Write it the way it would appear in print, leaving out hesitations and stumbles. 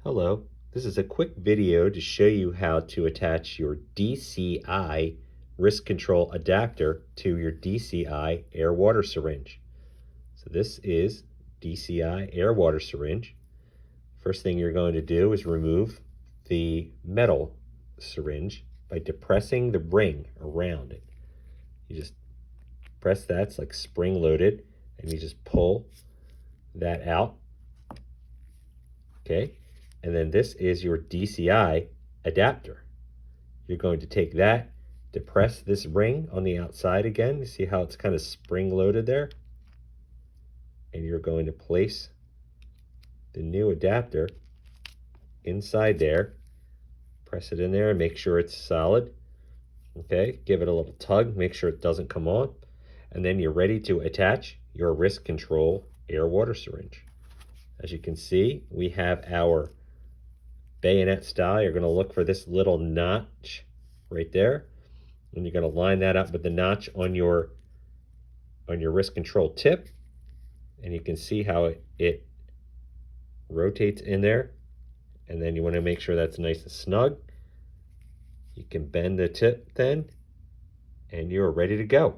Hello, this is a quick video to show you how to attach your DCI risk control adapter to your DCI air water syringe. So this is DCI air water syringe. First thing you're going to do is remove the metal syringe by depressing the ring around it. You just press that, it's like spring loaded, and you just pull that out. Okay. And then this is your DCI adapter. You're going to take that, depress this ring on the outside again. You see how it's kind of spring loaded there? And you're going to place the new adapter inside there. Press it in there and make sure it's solid. Okay, give it a little tug, make sure it doesn't come on. And then you're ready to attach your risk control air water syringe. As you can see, we have our bayonet style. You're going to look for this little notch right there, and you're going to line that up with the notch on your risk control tip, and you can see how it rotates in there. And then you want to make sure that's nice and snug. You can bend the tip then, and you're ready to go.